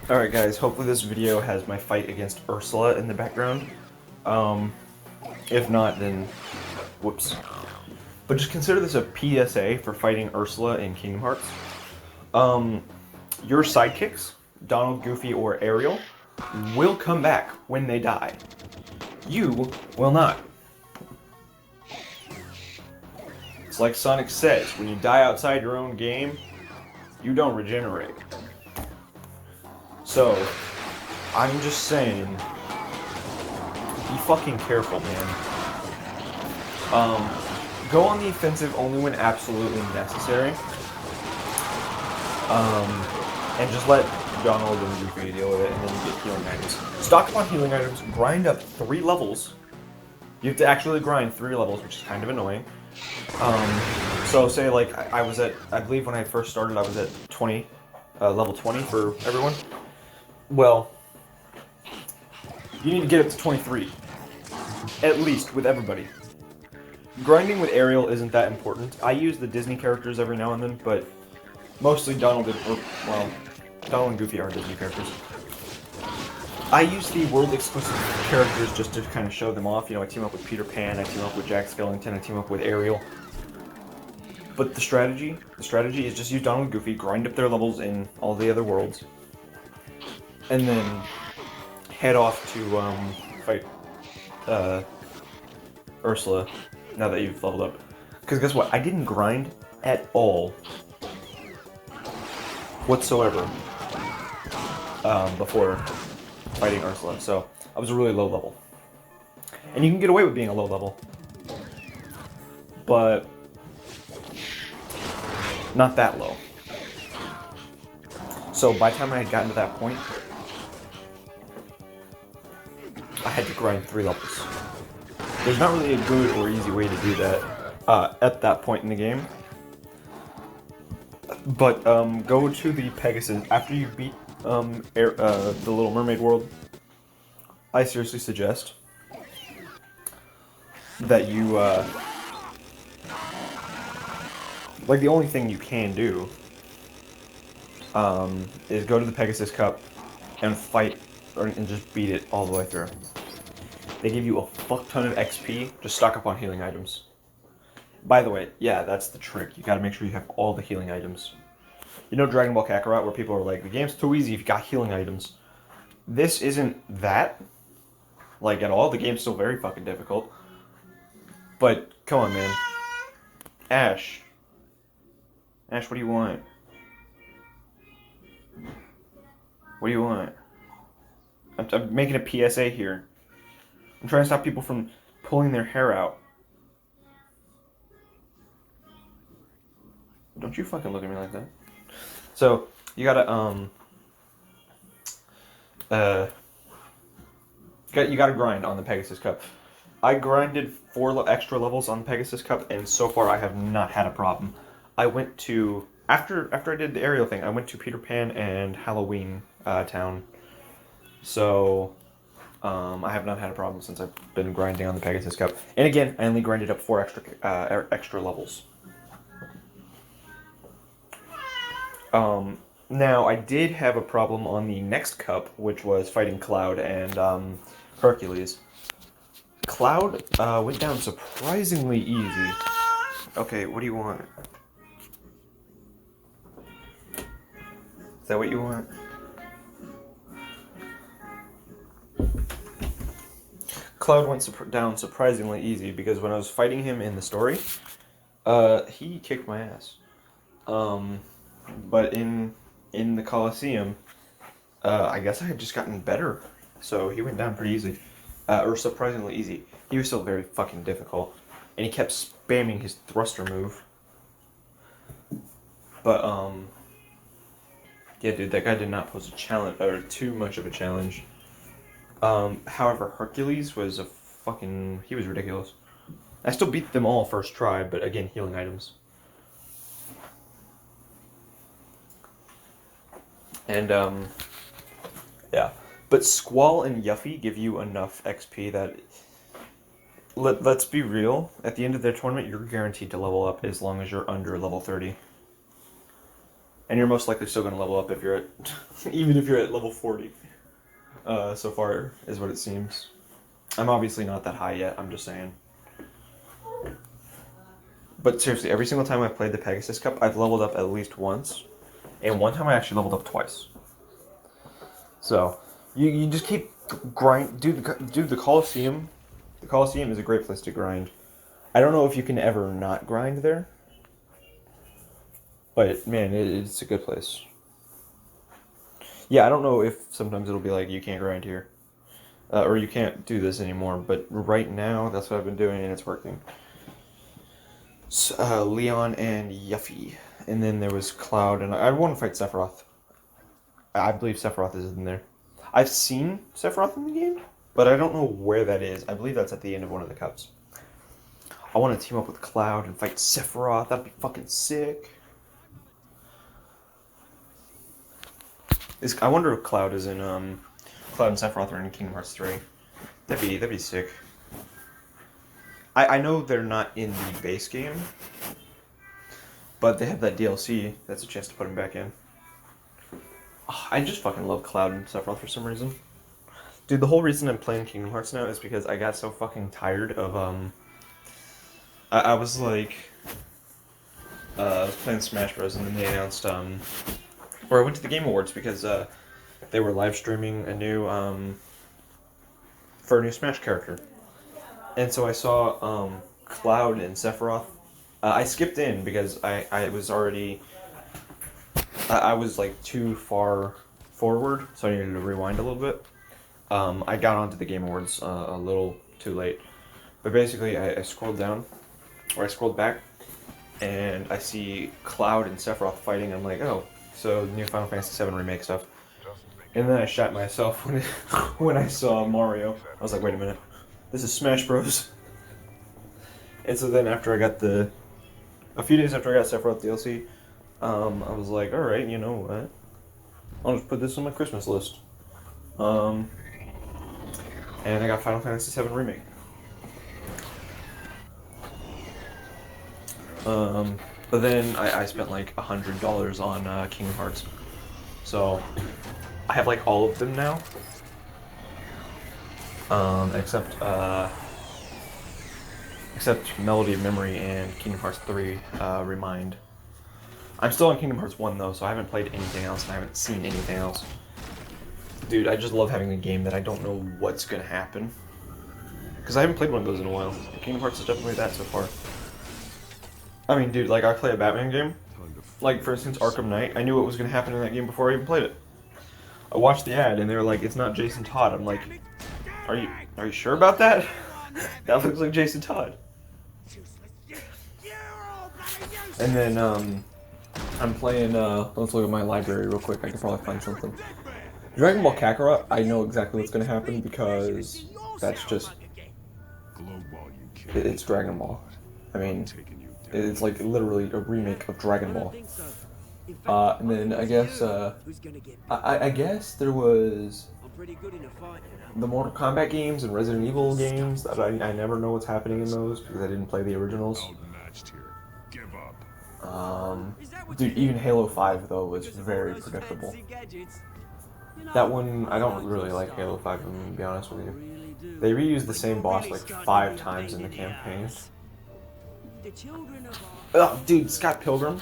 Alright guys, hopefully this video has my fight against Ursula in the background. If not, then whoops. But just consider this a PSA for fighting Ursula in Kingdom Hearts. Your sidekicks, Donald, Goofy, or Ariel, will come back when they die. You will not. It's like Sonic says, when you die outside your own game, you don't regenerate. So, I'm just saying, be fucking careful, man. Go on the offensive only when absolutely necessary. And just let Donald and Goofy deal with it, and then you get healing items. Stock up on healing items, grind up 3 levels. You have to actually grind 3 levels, which is kind of annoying. So say like, I was at, I believe when I first started, I was at 20, level 20 for everyone. Well, you need to get it to 23. At least, with everybody. Grinding with Ariel isn't that important. I use the Disney characters every now and then, but mostly Donald and Goofy are Disney characters. I use the world-exclusive characters just to kind of show them off. You know, I team up with Peter Pan, I team up with Jack Skellington, I team up with Ariel. But the strategy is just use Donald and Goofy, grind up their levels in all the other worlds, and then head off to fight Ursula now that you've leveled up. Because guess what? I didn't grind at all whatsoever before fighting Ursula, so I was a really low level. And you can get away with being a low level, but not that low. So by the time I had gotten to that point, I had to grind 3 levels. There's not really a good or easy way to do that at that point in the game. But go to the Pegasus after you beat the Little Mermaid world. I seriously suggest that you like the only thing you can do is go to the Pegasus Cup and fight and just beat it all the way through. They give you a fuck ton of XP. Just stock up on healing items. By the way, yeah, that's the trick. You gotta make sure you have all the healing items. You know Dragon Ball Kakarot, where people are like, the game's too easy if you got healing items. This isn't that, like, at all. The game's still very fucking difficult. But, come on, man. Ash. Ash, what do you want? What do you want? I'm making a PSA here. I'm trying to stop people from pulling their hair out. Don't you fucking look at me like that. So, you gotta, you gotta grind on the Pegasus Cup. I grinded 4 extra levels on the Pegasus Cup, and so far I have not had a problem. I went to, after I did the Ariel thing, I went to Peter Pan and Halloween Town. So, I have not had a problem since I've been grinding on the Pegasus Cup. And again, I only grinded up 4 extra levels. Now, I did have a problem on the next cup, which was fighting Cloud and Hercules. Cloud went down surprisingly easy. Okay, what do you want? Is that what you want? Cloud went down surprisingly easy because when I was fighting him in the story, he kicked my ass. But in the Colosseum, I guess I had just gotten better, so he went down pretty easy, or surprisingly easy. He was still very fucking difficult, and he kept spamming his thruster move. But yeah, dude, that guy did not pose a challenge or too much of a challenge. However, Hercules was he was ridiculous. I still beat them all first try, but again, healing items. And, yeah. But Squall and Yuffie give you enough XP that, let's be real, at the end of their tournament, you're guaranteed to level up as long as you're under level 30. And you're most likely still going to level up if you're at, even if you're at level 40. So far, is what it seems. I'm obviously not that high yet, I'm just saying. But seriously, every single time I've played the Pegasus Cup, I've leveled up at least once. And one time I actually leveled up twice. So, you just keep grind. Dude, the Coliseum. The Coliseum is a great place to grind. I don't know if you can ever not grind there. But, man, it's a good place. Yeah, I don't know if sometimes it'll be like, you can't grind here. Or you can't do this anymore. But right now, that's what I've been doing, and it's working. Leon and Yuffie. And then there was Cloud, and I want to fight Sephiroth. I believe Sephiroth is in there. I've seen Sephiroth in the game, but I don't know where that is. I believe that's at the end of one of the cups. I want to team up with Cloud and fight Sephiroth. That'd be fucking sick. I wonder if Cloud is in Cloud and Sephiroth are in Kingdom Hearts 3. That'd be sick. I know they're not in the base game, but they have that DLC. That's a chance to put them back in. Oh, I just fucking love Cloud and Sephiroth for some reason. Dude, the whole reason I'm playing Kingdom Hearts now is because I got so fucking tired of, I was like, I was playing Smash Bros. And then they announced, or I went to the Game Awards because, they were live streaming a new, for a new Smash character. And so I saw, Cloud and Sephiroth. I skipped in because I was already... I was like too far forward, so I needed to rewind a little bit. I got onto the Game Awards a little too late. But basically, I scrolled down, or I scrolled back, and I see Cloud and Sephiroth fighting. I'm like, oh, so new Final Fantasy VII Remake stuff. And then I shot myself when I saw Mario. I was like, wait a minute, this is Smash Bros. And so then after I got a few days after I got Sephiroth DLC, I was like, alright, you know what? I'll just put this on my Christmas list. And I got Final Fantasy VII Remake. But then I spent like $100 on Kingdom Hearts. So, I have like all of them now. Except Melody of Memory and Kingdom Hearts 3 Remind. I'm still on Kingdom Hearts 1 though, so I haven't played anything else and I haven't seen anything else. Dude, I just love having a game that I don't know what's gonna happen. Because I haven't played one of those in a while. Kingdom Hearts is definitely that so far. I mean, dude, like I play a Batman game. Like, for instance, Arkham Knight. I knew what was gonna happen in that game before I even played it. I watched the ad and they were like, it's not Jason Todd. I'm like, are you sure about that? That looks like Jason Todd. And then, I'm playing, let's look at my library real quick, I can probably find something. Dragon Ball Kakarot, I know exactly what's gonna happen because that's just, it's Dragon Ball. I mean, it's like literally a remake of Dragon Ball. And then I guess, I guess there was the Mortal Kombat games and Resident Evil games that I never know what's happening in those because I didn't play the originals. Dude, even Halo 5 though was very predictable. That one, I don't really like Halo 5, I'm gonna be honest with you. They reused the same boss like 5 times in the campaign. Oh, dude, Scott Pilgrim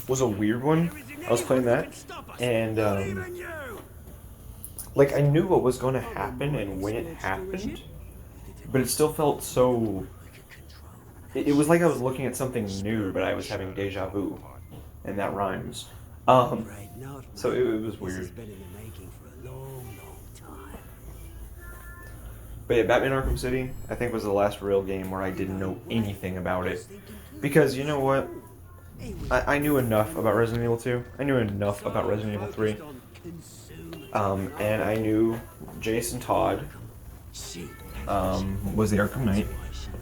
was a weird one. I was playing that, and like I knew what was going to happen and when it happened, but it still felt so. It was like I was looking at something new, but I was having deja vu, and that rhymes. So it was weird. But yeah, Batman Arkham City, I think was the last real game where I didn't know anything about it. Because, you know what? I knew enough about Resident Evil 2. I knew enough about Resident Evil 3. And I knew Jason Todd was the Arkham Knight.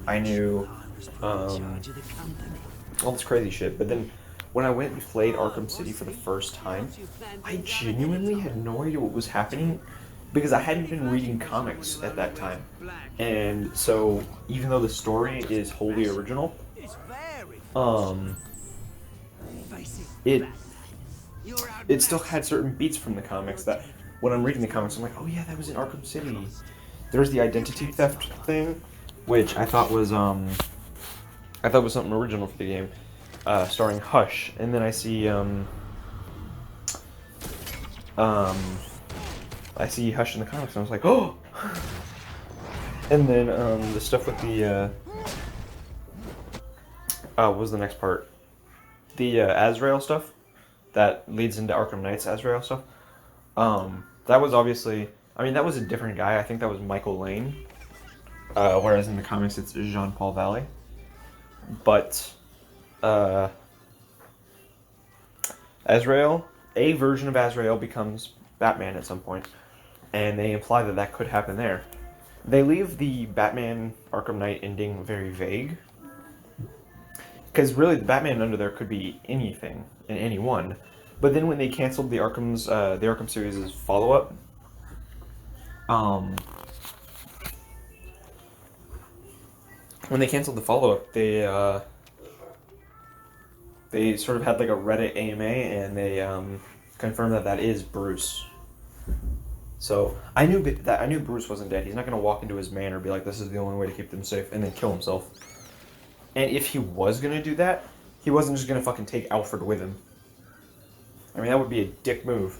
I knew all this crazy shit. But then when I went and played Arkham City for the first time, I genuinely had no idea what was happening because I hadn't been reading comics at that time. And so, even though the story is wholly original, it still had certain beats from the comics that when I'm reading the comics, I'm like, oh yeah, that was in Arkham City. There's the identity theft thing, which I thought was something original for the game, starring Hush, and then I see Hush in the comics, and I was like, oh. And then the stuff with the what was the next part? The Azrael stuff that leads into Arkham Knight's Azrael stuff. That was obviously, I mean, that was a different guy. I think that was Michael Lane, whereas in the comics it's Jean-Paul Valley. But Azrael, a version of Azrael becomes Batman at some point, and they imply that that could happen there. They leave the Batman Arkham Knight ending very vague, because really the Batman under there could be anything and anyone. But then when they canceled the Arkham series' follow-up, when they canceled the follow-up, they sort of had like a Reddit AMA, and they confirmed that that is Bruce. So I knew Bruce wasn't dead. He's not going to walk into his manor and be like, this is the only way to keep them safe, and then kill himself. And if he was going to do that, he wasn't just going to fucking take Alfred with him. I mean, that would be a dick move.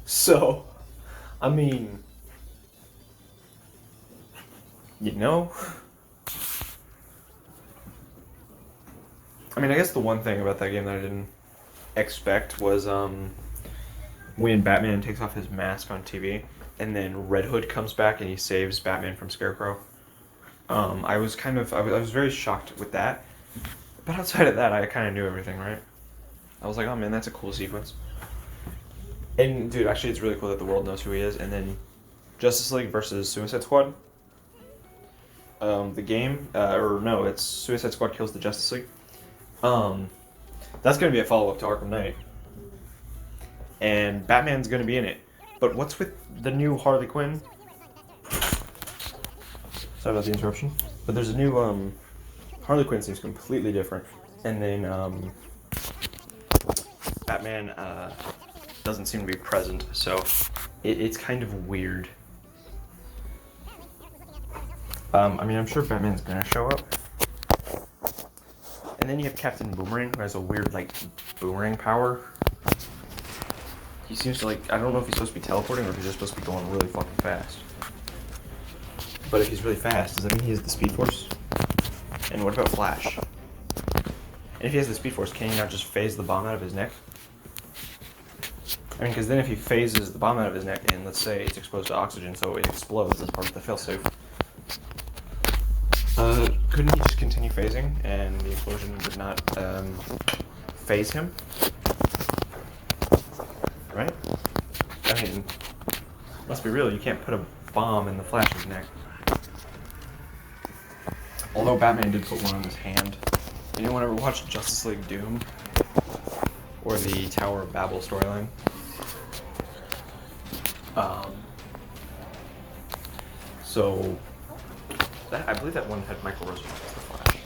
So, I mean, you know? I mean, I guess the one thing about that game that I didn't expect was, when Batman takes off his mask on TV, and then Red Hood comes back and he saves Batman from Scarecrow. I was very shocked with that. But outside of that, I kind of knew everything, right? I was like, oh man, that's a cool sequence. And dude, actually it's really cool that the world knows who he is. And then Justice League versus Suicide Squad. The game, it's Suicide Squad kills the Justice League. That's going to be a follow-up to Arkham Knight. And Batman's going to be in it. But what's with the new Harley Quinn? Sorry about the interruption. But there's a new, Harley Quinn seems completely different. And then, Batman, doesn't seem to be present, so it's kind of weird. I mean, I'm sure Batman's gonna show up. And then you have Captain Boomerang, who has a weird, like, boomerang power. He seems to, like, I don't know if he's supposed to be teleporting or if he's just supposed to be going really fucking fast. But if he's really fast, does that mean he has the Speed Force? And what about Flash? And if he has the Speed Force, can he not just phase the bomb out of his neck? I mean, because then if he phases the bomb out of his neck, and let's say it's exposed to oxygen, so it explodes as part of the failsafe, couldn't he just continue phasing, and the explosion would not, phase him? Right? I mean, let's be real, you can't put a bomb in the Flash's neck. Although Batman did put one on his hand. Anyone ever watched Justice League Doom? Or the Tower of Babel storyline? So, I believe that one had Michael Rosenbaum as the Flash.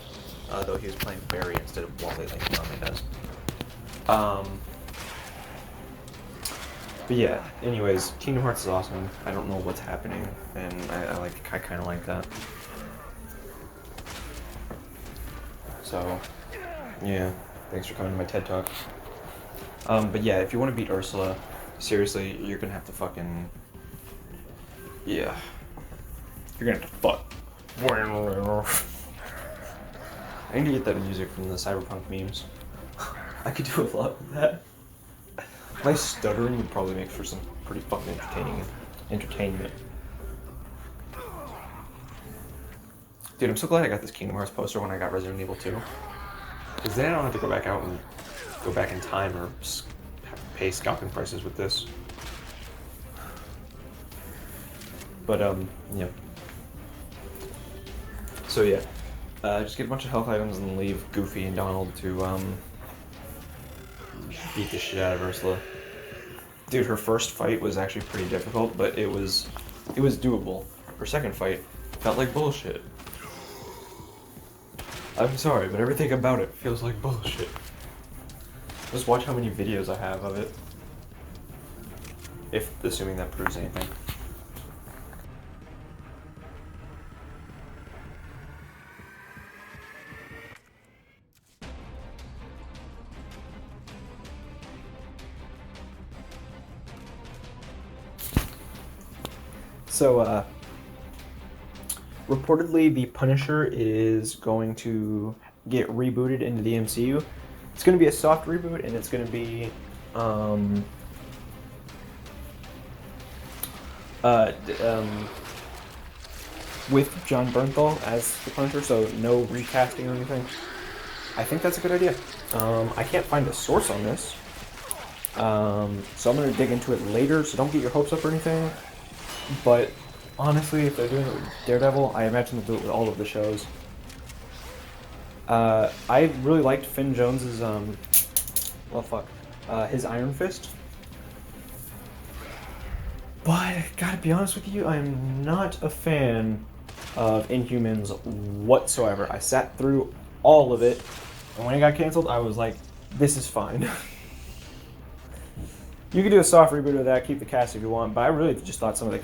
Though he was playing Barry instead of Wally like he normally does. But yeah, anyways, Kingdom Hearts is awesome. I don't know what's happening, and I kind of like that. So, yeah, thanks for coming to my TED Talk. But yeah, if you want to beat Ursula, seriously, you're gonna have to fucking... Yeah. You're gonna have to fuck. I need to get that music from the cyberpunk memes. I could do a lot with that. My stuttering would probably make for some pretty fucking entertainment. Dude, I'm so glad I got this Kingdom Hearts poster when I got Resident Evil 2. Because then I don't have to go back out and go back in time or pay scalping prices with this. But, yeah. So, yeah. Just get a bunch of health items and leave Goofy and Donald to, beat the shit out of Ursula. Dude, her first fight was actually pretty difficult, but it was doable. Her second fight felt like bullshit. I'm sorry, but everything about it feels like bullshit. Just watch how many videos I have of it. If assuming that proves anything. So, reportedly, the Punisher is going to get rebooted into the MCU. It's going to be a soft reboot, and it's going to be with John Bernthal as the Punisher, so no recasting or anything. I think that's a good idea. I can't find a source on this, so I'm going to dig into it later, so don't get your hopes up or anything. But honestly, if they're doing it with Daredevil, I imagine they'll do it with all of the shows. I really liked Finn Jones's, his Iron Fist. But, gotta be honest with you, I'm not a fan of Inhumans whatsoever. I sat through all of it, and when it got canceled, I was like, this is fine. You could do a soft reboot of that, keep the cast if you want, but I really just thought some of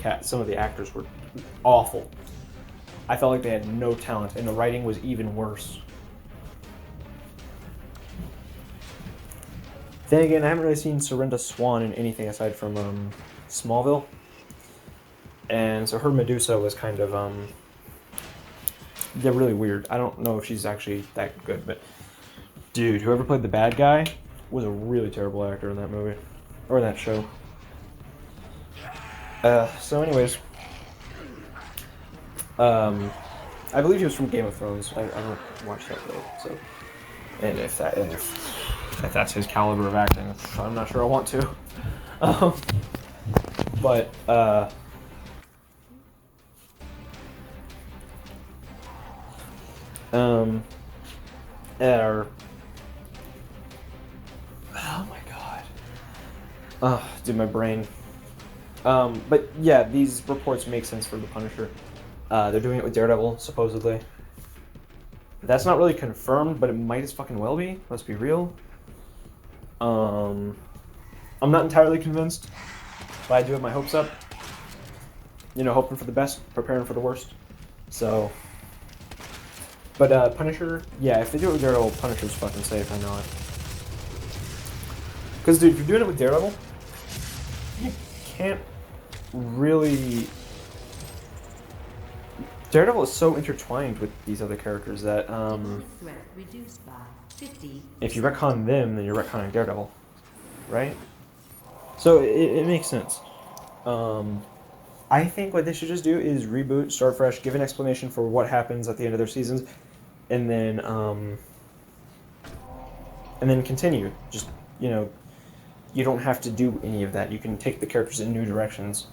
the actors were awful. I felt like they had no talent, and the writing was even worse. Then again, I haven't really seen Serinda Swan in anything aside from Smallville, and so her Medusa was kind of they're really weird. I don't know if she's actually that good, but dude, whoever played the bad guy was a really terrible actor in that movie. Or that show. So anyways. I believe he was from Game of Thrones. I don't watch that though, so. And if that's his caliber of acting, I'm not sure I want to. But, oh my god. Dude, my brain. But yeah, these reports make sense for the Punisher. They're doing it with Daredevil, supposedly. That's not really confirmed, but it might as fucking well be. Let's be real. I'm not entirely convinced, but I do have my hopes up. You know, hoping for the best, preparing for the worst. So, but Punisher, yeah, if they do it with Daredevil, Punisher's fucking safe, I know it. Because, dude, if you're doing it with Daredevil, you can't really... Daredevil is so intertwined with these other characters that, if you retcon them, then you're retconning Daredevil, right? So, it makes sense. I think what they should just do is reboot, start fresh, give an explanation for what happens at the end of their seasons, and then continue. Just, you know, you don't have to do any of that. You can take the characters in new directions,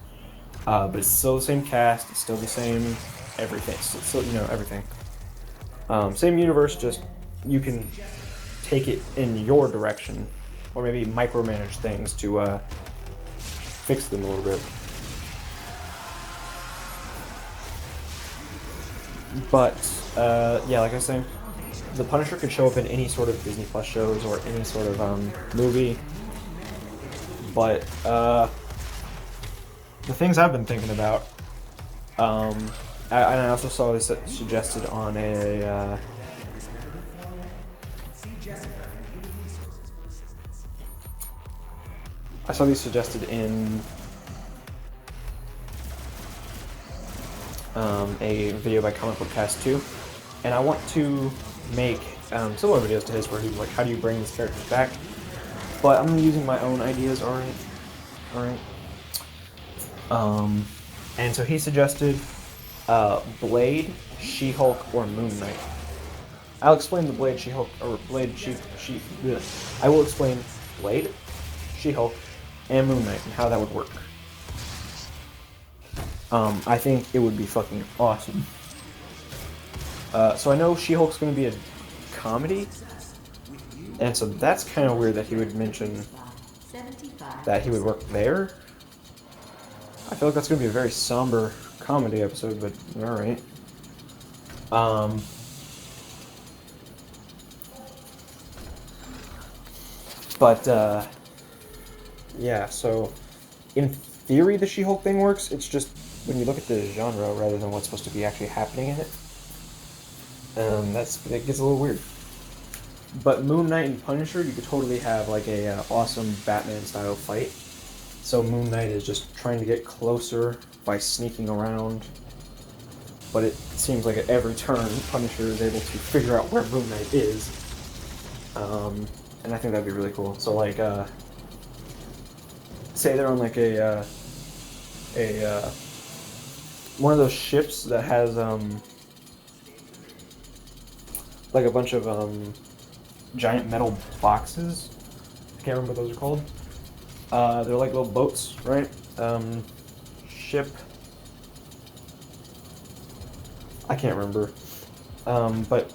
but it's still the same cast. It's still the same everything. It's still, you know, everything. Same universe. Just you can take it in your direction, or maybe micromanage things to fix them a little bit. But yeah, like I was saying, the Punisher could show up in any sort of Disney Plus shows or any sort of movie. But the things I've been thinking about, I also saw this suggested on a I saw these suggested in a video by Comic Book Cast 2, and I want to make similar videos to his where he's like, how do you bring these characters back? But I'm using my own ideas, alright. And so he suggested Blade, She-Hulk, or Moon Knight. I'll explain the Blade, She-Hulk, or Blade, I will explain Blade, She-Hulk, and Moon Knight and how that would work. I think it would be fucking awesome. So I know She-Hulk's going to be a comedy, and so that's kind of weird that he would mention that he would work there. I feel like that's going to be a very somber comedy episode, but alright. But, yeah, so in theory the She-Hulk thing works. It's just when you look at the genre rather than what's supposed to be actually happening in it, it gets a little weird. But Moon Knight and Punisher, you could totally have like a awesome Batman-style fight. So Moon Knight is just trying to get closer by sneaking around, but it seems like at every turn, Punisher is able to figure out where Moon Knight is, and I think that'd be really cool. So like, say they're on like a one of those ships that has like a bunch of giant metal boxes. I can't remember what those are called. They're like little boats, right? Ship. I can't remember. But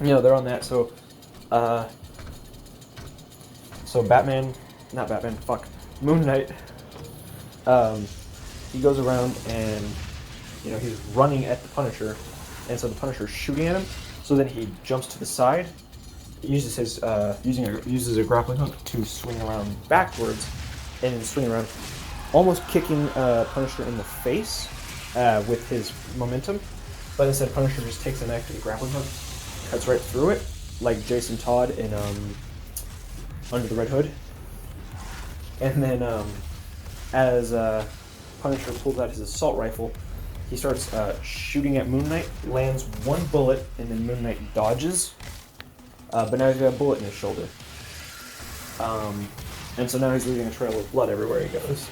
you know they're on that. So, Moon Knight. He goes around and he's running at the Punisher, and so the Punisher's shooting at him. So then he jumps to the side, uses his uses a grappling hook to swing around backwards, and then swing around, almost kicking Punisher in the face with his momentum. But instead, Punisher just takes a knife to the grappling hook, cuts right through it, like Jason Todd in Under the Red Hood. And then as Punisher pulls out his assault rifle, he starts shooting at Moon Knight, lands one bullet, and then Moon Knight dodges. But now he's got a bullet in his shoulder. And so now he's leaving a trail of blood everywhere he goes.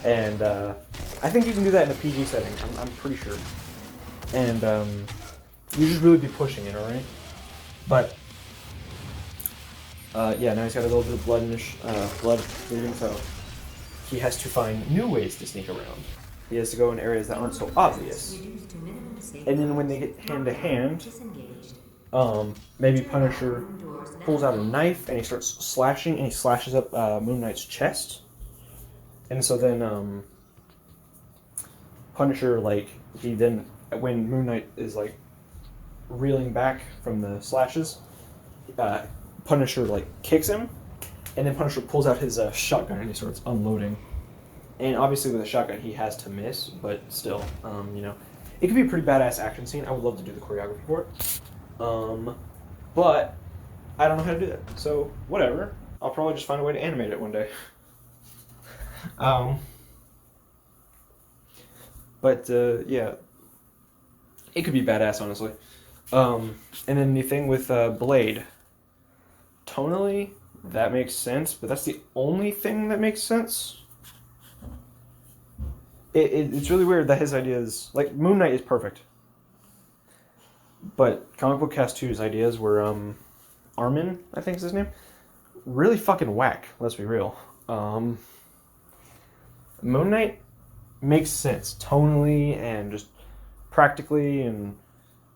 And I think you can do that in a PG setting, I'm pretty sure. And you just really be pushing it, alright? But, yeah, now he's got a little bit of blood in his blood bleeding, so he has to find new ways to sneak around. He has to go in areas that aren't so obvious. And then when they get hand to hand, maybe Punisher pulls out a knife and he starts slashing, and he slashes up Moon Knight's chest. And so then Punisher, like, when Moon Knight is like reeling back from the slashes, Punisher like kicks him, and then Punisher pulls out his shotgun and he starts unloading. And obviously with a shotgun he has to miss, but still, it could be a pretty badass action scene. I would love to do the choreography for it. But I don't know how to do that. So whatever. I'll probably just find a way to animate it one day. Yeah. It could be badass, honestly. And then the thing with Blade. Tonally, that makes sense, but that's the only thing that makes sense. It's really weird that his ideas, like, Moon Knight is perfect. But Comic Book Cast 2's ideas were, Armin, I think is his name, really fucking whack, let's be real. Moon Knight makes sense, tonally and just practically, and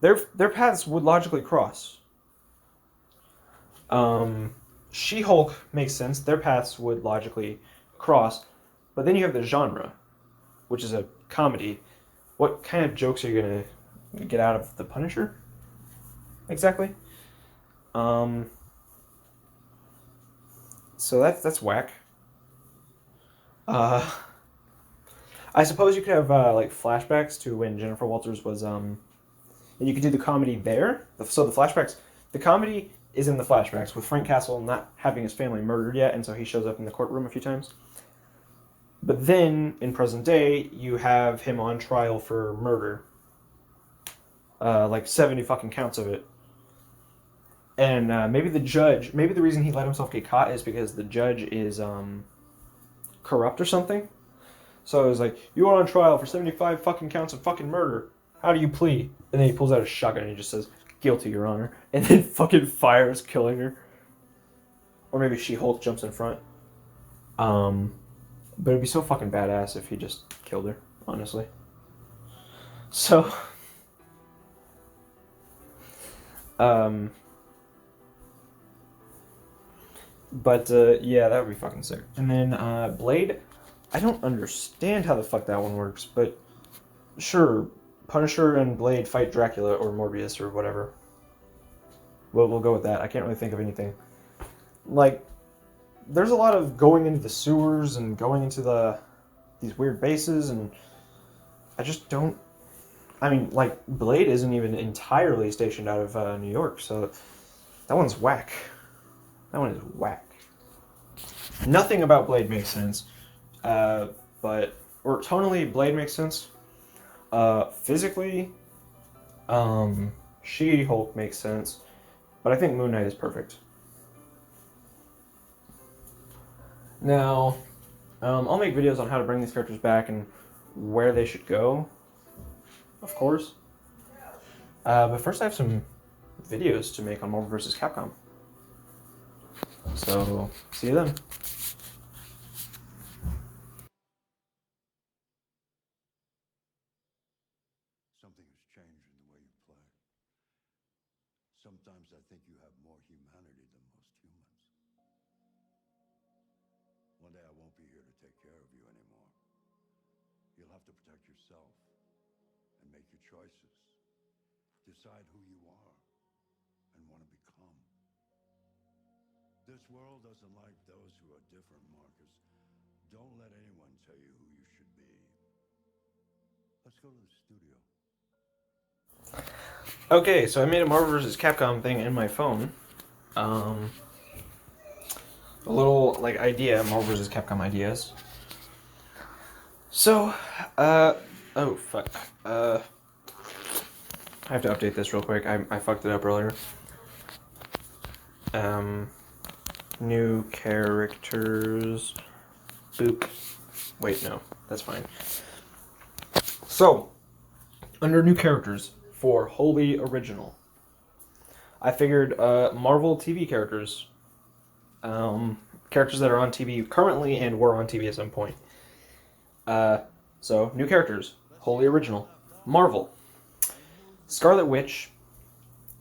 their paths would logically cross. She-Hulk makes sense, their paths would logically cross, but then you have the genre, which is a comedy. What kind of jokes are you gonna get out of the Punisher? Exactly. So that's whack. I suppose you could have like flashbacks to when Jennifer Walters was and you could do the comedy there. So the flashbacks, the comedy is in the flashbacks with Frank Castle not having his family murdered yet, and so he shows up in the courtroom a few times. But then, in present day, you have him on trial for murder. Like 70 fucking counts of it. And maybe the reason he let himself get caught is because the judge is corrupt or something. So it was like, you are on trial for 75 fucking counts of fucking murder. How do you plead? And then he pulls out a shotgun and he just says, guilty, Your Honor. And then fucking fires, killing her. Or maybe She-Hulk jumps in front. But it'd be so fucking badass if he just killed her, honestly. So, yeah, that would be fucking sick. And then, Blade, I don't understand how the fuck that one works, but sure, Punisher and Blade fight Dracula or Morbius or whatever. We'll go with that. I can't really think of anything like, there's a lot of going into the sewers and going into these weird bases, and I just don't. I mean, like, Blade isn't even entirely stationed out of New York, so that one's whack. That one is whack. Nothing about Blade makes sense, or tonally, Blade makes sense. Physically, She-Hulk makes sense, but I think Moon Knight is perfect. Now, I'll make videos on how to bring these characters back and where they should go, of course. But first I have some videos to make on Marvel vs. Capcom. So, see you then. Something has changed in the way you play. Sometimes I think you have more humanity than most humans. One day I won't be here to take care of you anymore. You'll have to protect yourself and make your choices. Decide who you are and want to become. This world doesn't like those who are different, Marcus. Don't let anyone tell you who you should be. Let's go to the studio. Okay, so I made a Marvel vs. Capcom thing in my phone. A little, like, idea, Marvel vs. Capcom ideas. So, oh, fuck. I have to update this real quick. I fucked it up earlier. New characters. Boop. Wait, no. That's fine. So, under new characters for Wholly Original, I figured Marvel TV characters. Characters that are on TV currently and were on TV at some point. So, new characters. Wholly Original. Marvel. Scarlet Witch.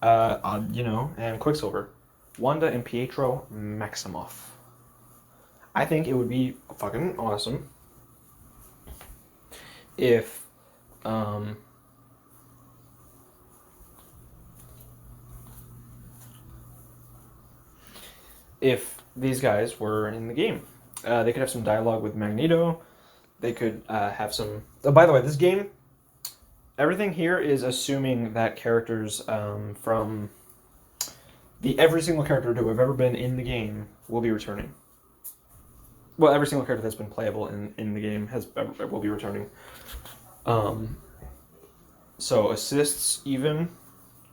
And Quicksilver. Wanda and Pietro Maximoff. I think it would be fucking awesome if these guys were in the game. They could have some dialogue with Magneto. They could have some... Oh, by the way, this game, everything here is assuming that characters from... Every single character to have ever been in the game will be returning. Well, every single character that's been playable in the game will be returning. So assists even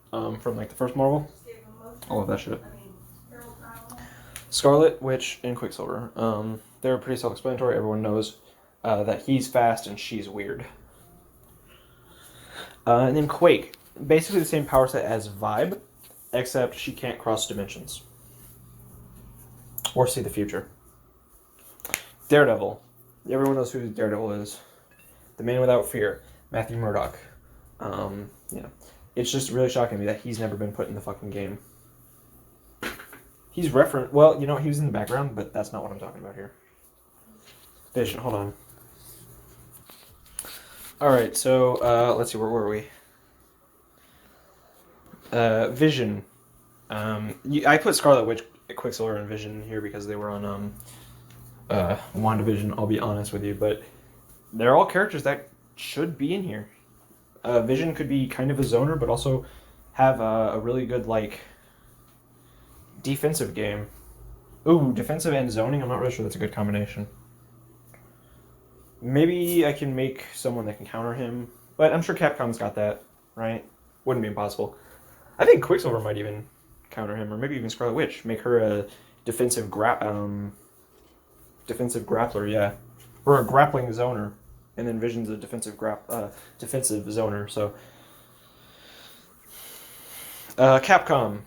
from like the first Marvel, all of that shit. Scarlet Witch and Quicksilver. They're pretty self-explanatory. Everyone knows that he's fast and she's weird. And then Quake, basically the same power set as Vibe, except she can't cross dimensions or see the future. Daredevil. Everyone knows who Daredevil is. The Man Without Fear. Matthew Murdock. It's just really shocking to me that he's never been put in the fucking game. He's referenced... Well, he was in the background, but that's not what I'm talking about here. Vision, hold on. Alright, so, let's see, where were we? Vision. I put Scarlet Witch, Quicksilver, and Vision here because they were on, WandaVision, I'll be honest with you, but they're all characters that should be in here. Vision could be kind of a zoner, but also have a really good, like, defensive game. Ooh, defensive and zoning, I'm not really sure that's a good combination. Maybe I can make someone that can counter him, but I'm sure Capcom's got that, right? Wouldn't be impossible. I think Quicksilver might even counter him, or maybe even Scarlet Witch. Make her a defensive grappler, yeah. Or a grappling zoner. And then Vision's a defensive zoner, so... Capcom.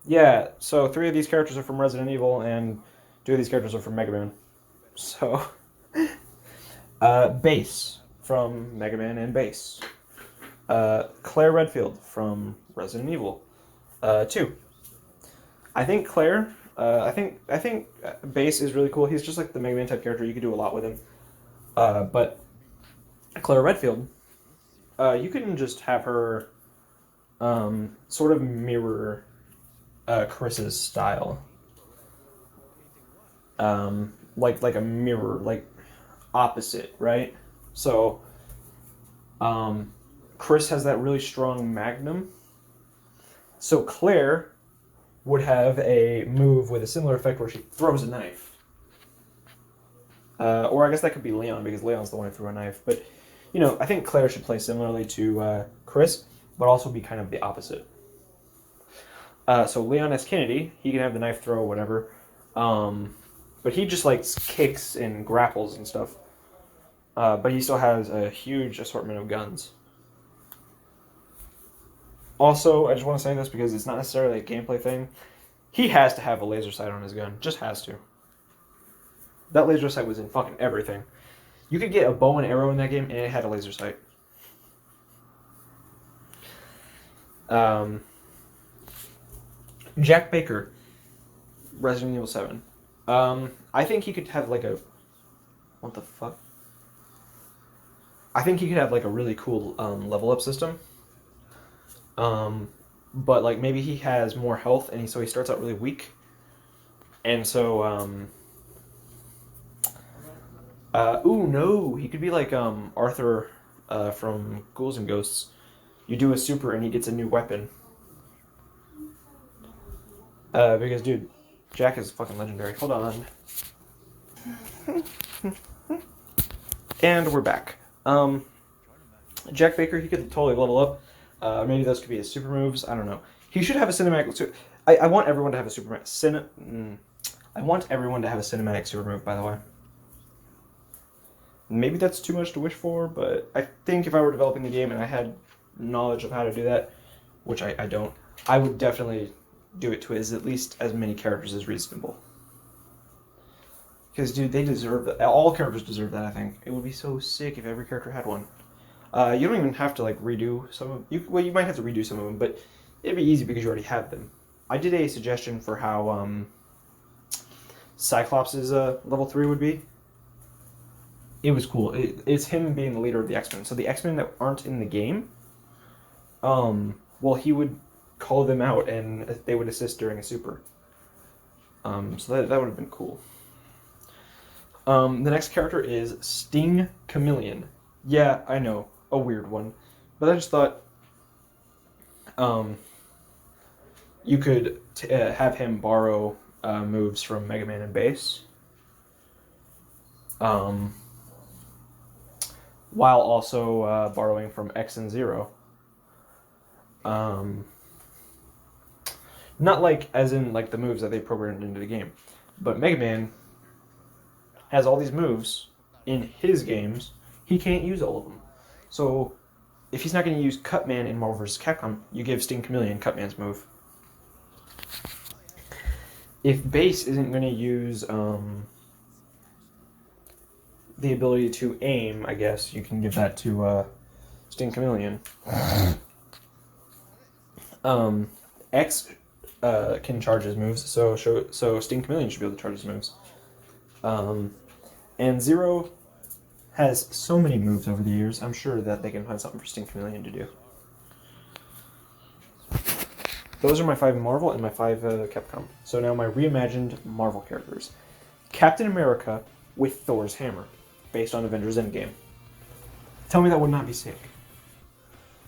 Yeah, so 3 of these characters are from Resident Evil, and 2 of these characters are from Mega Man. So... Base from Mega Man and Base. Claire Redfield from Resident Evil 2. I think Claire, I think Base is really cool. He's just like the Mega Man type character. You could do a lot with him. But Claire Redfield, you can just have her sort of mirror Chris's style. Like a mirror, like opposite, right? So, Chris has that really strong magnum. So Claire would have a move with a similar effect where she throws a knife. Or I guess that could be Leon, because Leon's the one who threw a knife. But, you know, I think Claire should play similarly to Chris, but also be kind of the opposite. So Leon S. Kennedy, he can have the knife throw or whatever. But he just, like, kicks and grapples and stuff. But he still has a huge assortment of guns. Also, I just want to say this because it's not necessarily a gameplay thing. He has to have a laser sight on his gun. Just has to. That laser sight was in fucking everything. You could get a bow and arrow in that game, and it had a laser sight. Jack Baker, Resident Evil 7. I think he could have like a... What the fuck? I think he could have like a really cool level up system. But like maybe he has more health, and so he starts out really weak. And so, ooh, no, he could be like Arthur from Ghouls and Ghosts. You do a super, and he gets a new weapon. Because, dude, Jack is fucking legendary. Hold on. And we're back. Jack Baker, he could totally level up. Maybe those could be his super moves. I don't know. He should have a cinematic... I want everyone to have a super... I want everyone to have a cinematic super move, by the way. Maybe that's too much to wish for, but I think if I were developing the game and I had knowledge of how to do that, which I don't, I would definitely do it to at least as many characters as reasonable. Because, dude, they deserve that. All characters deserve that, I think. It would be so sick if every character had one. You don't even have to, like, redo some of them. Well, you might have to redo some of them, but it'd be easy because you already have them. I did a suggestion for how Cyclops' level 3 would be. It was cool. It's him being the leader of the X-Men. So the X-Men that aren't in the game, well, he would call them out, and they would assist during a super. So that would have been cool. The next character is Sting Chameleon. Yeah, I know, a weird one. But I just thought you could have him borrow moves from Mega Man and Base. While also borrowing from X and Zero. Not like as in like the moves that they programmed into the game, but Mega Man has all these moves in his games. He can't use all of them. So if he's not going to use Cutman in Marvel vs. Capcom, you give Sting Chameleon Cutman's move. If Base isn't going to use the ability to aim, I guess you can give that to Sting Chameleon. X can charge his moves, so Sting Chameleon should be able to charge his moves. And Zero has so many moves over the years, I'm sure that they can find something for Sting Chameleon to do. Those are my 5 Marvel and my 5 Capcom. So now my reimagined Marvel characters. Captain America with Thor's hammer, based on Avengers Endgame. Tell me that would not be sick.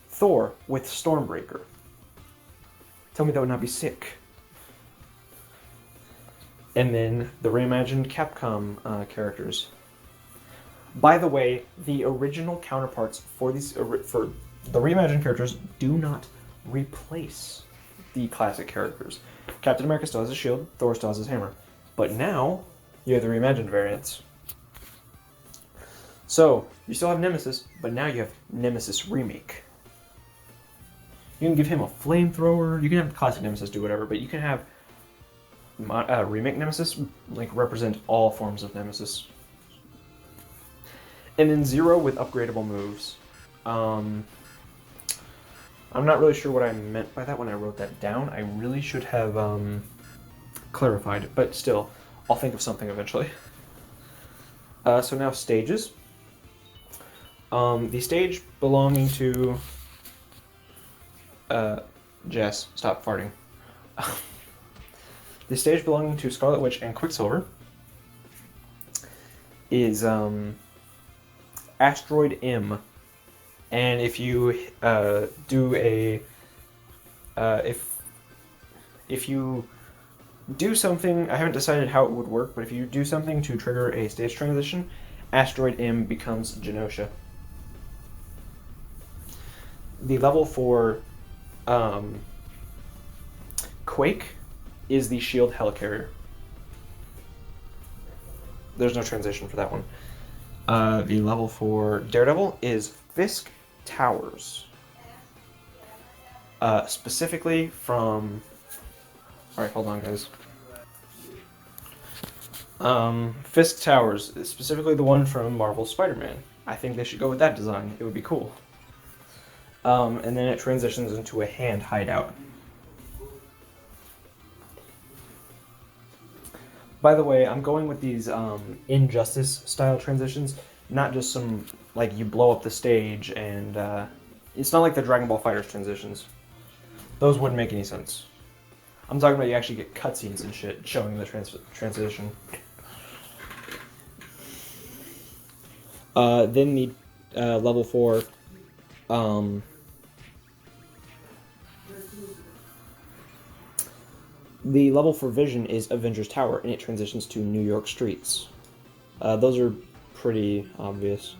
Thor with Stormbreaker. Tell me that would not be sick. And then the reimagined Capcom characters. By the way, the original counterparts for these for the reimagined characters do not replace the classic characters. Captain America still has his shield, Thor still has his hammer. But now, you have the reimagined variants. So, you still have Nemesis, but now you have Nemesis Remake. You can give him a flamethrower, you can have classic Nemesis do whatever, but you can have Remake Nemesis like represent all forms of Nemesis. And then Zero with upgradable moves. I'm not really sure what I meant by that when I wrote that down. I really should have clarified, but still, I'll think of something eventually. So now stages. The stage belonging to... Jess, stop farting. The stage belonging to Scarlet Witch and Quicksilver is Asteroid M, and if you do a if you do something, I haven't decided how it would work, but if you do something to trigger a stage transition, Asteroid M becomes Genosha. The level for Quake is the Shield Helicarrier. There's no transition for that one. The level for Daredevil is Fisk Towers. Specifically from... Alright, hold on, guys. Fisk Towers, specifically the one from Marvel's Spider-Man. I think they should go with that design. It would be cool. And then it transitions into a hand hideout. By the way, I'm going with these Injustice style transitions, not just some, like, you blow up the stage and, it's not like the Dragon Ball FighterZ transitions. Those wouldn't make any sense. I'm talking about you actually get cutscenes and shit showing the transition. Then the level 4, the level for Vision is Avengers Tower, and it transitions to New York streets. Those are pretty obvious.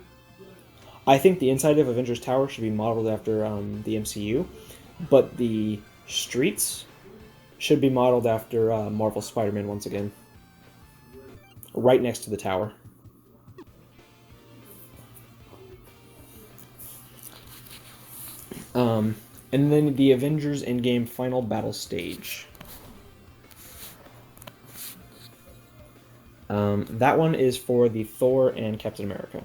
I think the inside of Avengers Tower should be modeled after the MCU, but the streets should be modeled after Marvel Spider-Man once again. Right next to the tower. And then the Avengers Endgame Final Battle Stage. That one is for the Thor and Captain America.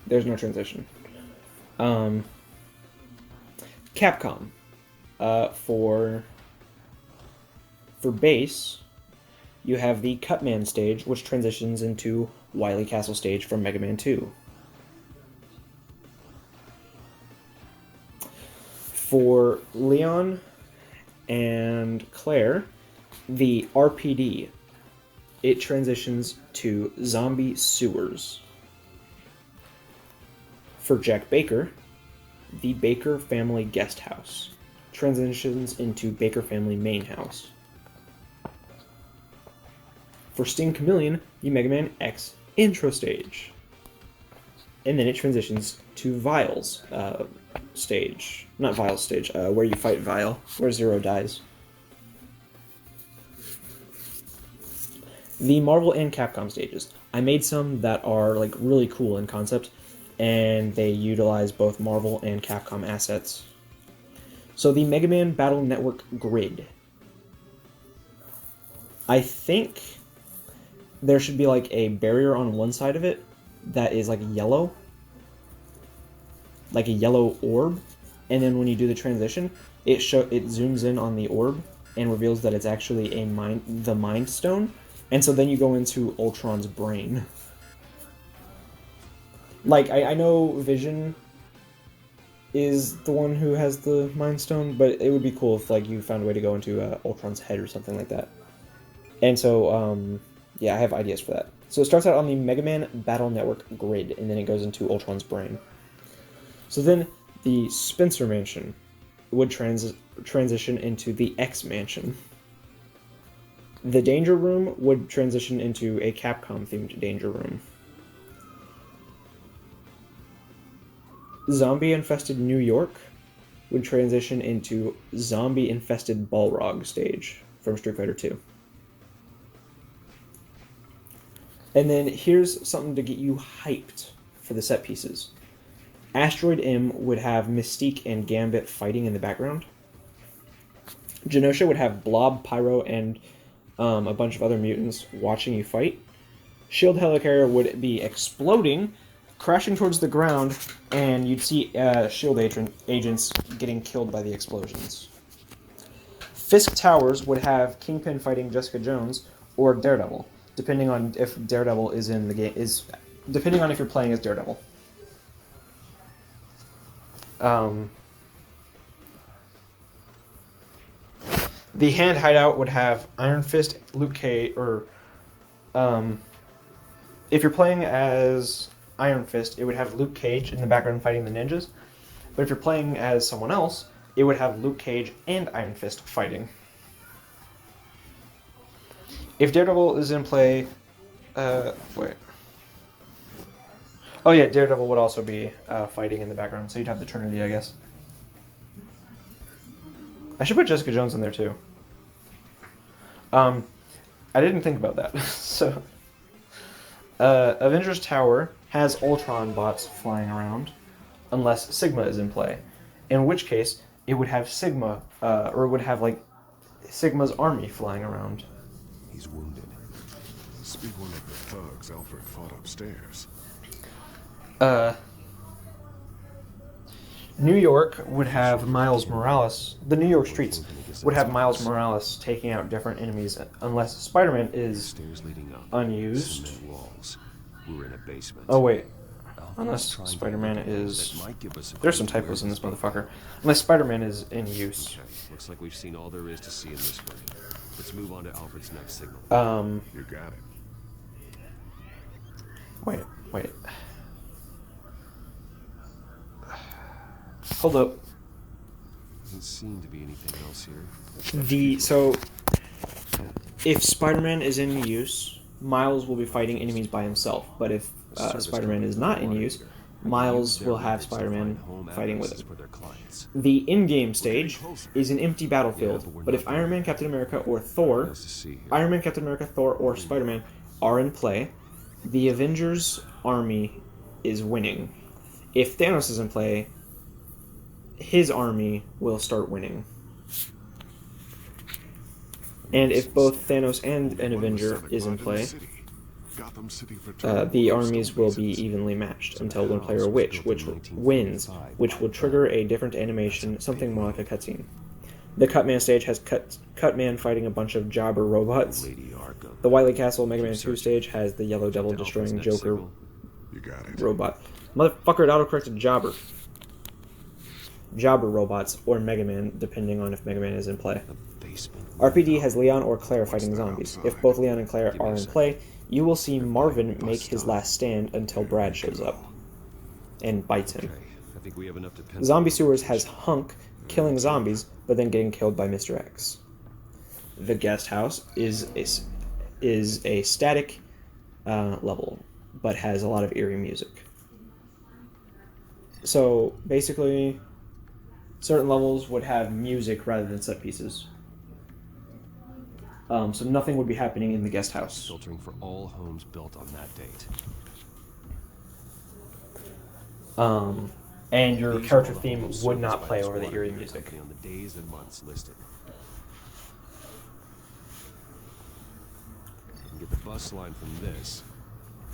There's no transition. Capcom. For base, you have the Cutman stage, which transitions into Wily Castle stage from Mega Man 2. For Leon and Claire, the RPD, it transitions to Zombie Sewers. For Jack Baker, the Baker Family Guest House transitions into Baker Family Main House. For Sting Chameleon, the Mega Man X Intro Stage. And then it transitions to Vile's stage. Not Vile's stage, where you fight Vile, where Zero dies. The Marvel and Capcom stages. I made some that are like really cool in concept, and they utilize both Marvel and Capcom assets. So the Mega Man Battle Network grid. I think there should be like a barrier on one side of it that is like yellow. Like a yellow orb. And then when you do the transition, it zooms in on the orb and reveals that it's actually the Mind Stone. And so then you go into Ultron's brain. Like, I know Vision is the one who has the Mind Stone, but it would be cool if, like, you found a way to go into Ultron's head or something like that. And so, yeah, I have ideas for that. So it starts out on the Mega Man Battle Network grid, and then it goes into Ultron's brain. So then the Spencer Mansion would transition into the X Mansion. The Danger Room would transition into a Capcom-themed Danger Room. Zombie-infested New York would transition into Zombie-infested Balrog stage from Street Fighter II. And then here's something to get you hyped for the set pieces. Asteroid M would have Mystique and Gambit fighting in the background. Genosha would have Blob, Pyro, and a bunch of other mutants watching you fight. Shield Helicarrier would be exploding, crashing towards the ground, and you'd see Shield agents getting killed by the explosions. Fisk Towers would have Kingpin fighting Jessica Jones or Daredevil, depending on if Daredevil is in the game. Depending on if you're playing as Daredevil. The hand hideout would have Iron Fist, Luke Cage, or if you're playing as Iron Fist, it would have Luke Cage in the background fighting the ninjas. But if you're playing as someone else, it would have Luke Cage and Iron Fist fighting. If Daredevil is in play, wait. Oh yeah, Daredevil would also be fighting in the background, so you'd have the Trinity, I guess. I should put Jessica Jones in there too. I didn't think about that. So, Avengers Tower has Ultron bots flying around, unless Sigma is in play. In which case, it would have Sigma, or it would have like Sigma's army flying around. He's wounded. Must be one of the thugs Alfred fought upstairs. New York would have Miles Morales. The New York streets would have Miles Morales taking out different enemies, unless Spider-Man is Stairs leading up. unused. Cement walls. We're in a basement. Oh wait, Alfred's unless trying to Spider-Man open doors is. that might give us a There's some clue to typos where in this he's motherfucker. Unless Spider-Man is in use. Okay, looks like we've seen all there is to see in this one. Let's move on to Alfred's next signal. You got it. Wait. Hold up. Doesn't seem to be anything else here. So if Spider-Man is in use, Miles will be fighting enemies by himself. But if Spider-Man is not in use, Miles will have Spider-Man fighting with him. The in-game stage is an empty battlefield, but if Iron Man, Captain America, or Thor, or Spider-Man are in play, the Avengers army is winning. If Thanos is in play, his army will start winning. And if both Thanos and an Avenger is in play, the armies will be evenly matched until one player which wins, which will trigger a different animation, something more like a cutscene. The Cutman stage has Cutman fighting a bunch of jobber robots. The Wily Castle Mega Man 2 stage has the Yellow Devil destroying Joker robot. Motherfucker, it autocorrected jobber. Jobber robots, or Mega Man, depending on if Mega Man is in play. RPD has Leon or Claire fighting zombies. If both Leon and Claire are in play, you will see Marvin make his last stand until Brad shows up and bites him. Zombie Sewers has Hunk killing zombies, but then getting killed by Mr. X. The Guest House is a static level, but has a lot of eerie music. So basically, certain levels would have music rather than set pieces. So nothing would be happening in the guest house. Filtering for all homes built on that date. And your character theme would not play over the eerie music. On the days and months listed. You can get the bus line from this.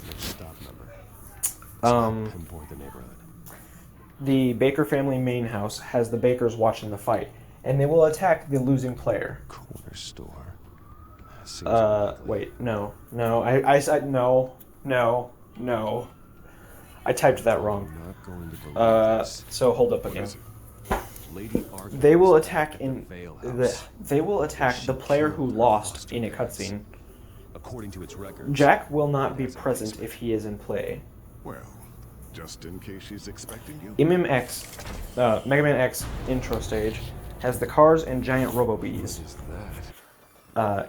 Next stop number. Pinpoint the neighborhood. The Baker family main house has the Bakers watching the fight, and they will attack the losing player. Corner store. Wait, no. I said no. I typed that wrong. So hold up again. They will attack the player who lost in a cutscene. According to its records. Jack will not be present if he is in play. Well, just in case she's expecting you. MMX, Mega Man X intro stage has the cars and giant robo-bees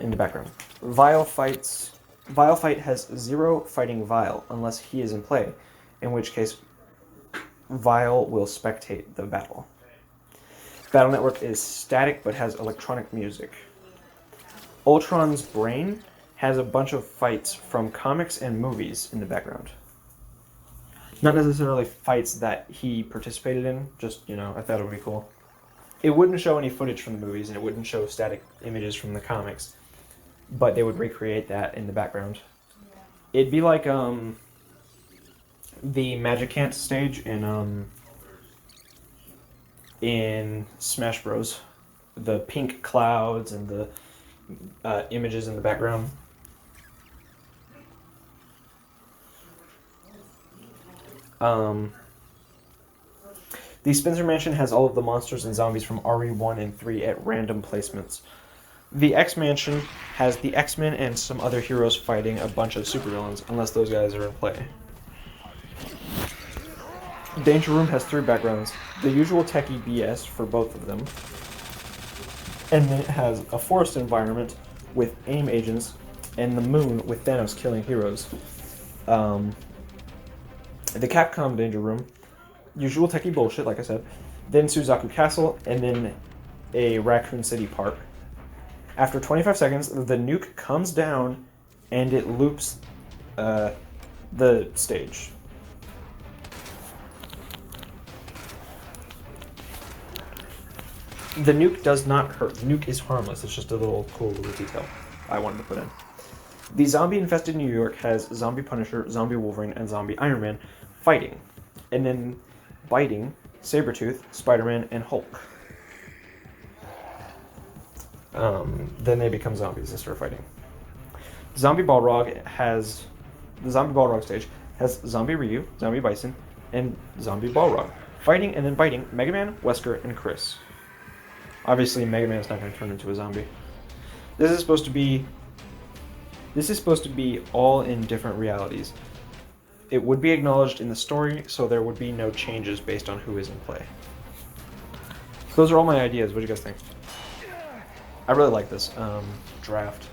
in the background. Vile Fight has Zero fighting Vile unless he is in play, in which case Vile will spectate the battle. Battle Network is static but has electronic music. Ultron's brain has a bunch of fights from comics and movies in the background. Not necessarily fights that he participated in, just, I thought it would be cool. It wouldn't show any footage from the movies, and it wouldn't show static images from the comics, but they would recreate that in the background. It'd be like, the Magicant stage in Smash Bros. The pink clouds and the images in the background. The Spencer Mansion has all of the monsters and zombies from RE1 and 3 at random placements. The X-Mansion has the X-Men and some other heroes fighting a bunch of supervillains, unless those guys are in play. Danger Room has 3 backgrounds. The usual techie BS for both of them. And then it has a forest environment with AIM agents and the moon with Thanos killing heroes. The Capcom Danger Room, usual techie bullshit, like I said. Then Suzaku Castle, and then a Raccoon City Park. After 25 seconds, the nuke comes down and it loops the stage. The nuke does not hurt. The nuke is harmless. It's just a cool little detail I wanted to put in. The zombie-infested New York has Zombie Punisher, Zombie Wolverine, and Zombie Iron Man fighting. And then biting Sabretooth, Spider-Man, and Hulk. Then they become zombies and start fighting. The Zombie Balrog stage has Zombie Ryu, Zombie Bison, and Zombie Balrog fighting and then biting Mega Man, Wesker, and Chris. Obviously, Mega Man's not going to turn into a zombie. This is supposed to be all in different realities. It would be acknowledged in the story, so there would be no changes based on who is in play. Those are all my ideas. What do you guys think? I really like this draft.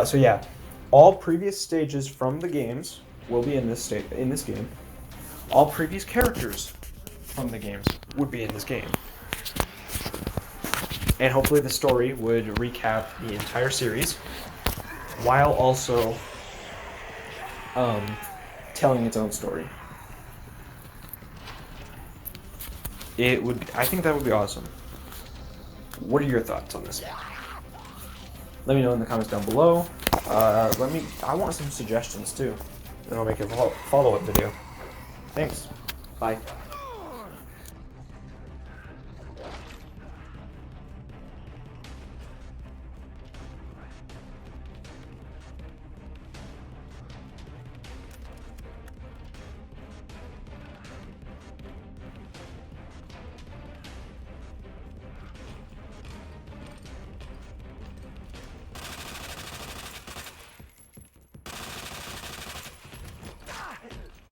So yeah, all previous stages from the games will be in this game. All previous characters from the games would be in this game. And hopefully the story would recap the entire series, while also telling its own story. I think that would be awesome. What are your thoughts on this? Let me know in the comments down below. I want some suggestions too. Then I'll make a follow-up video. Thanks. Bye.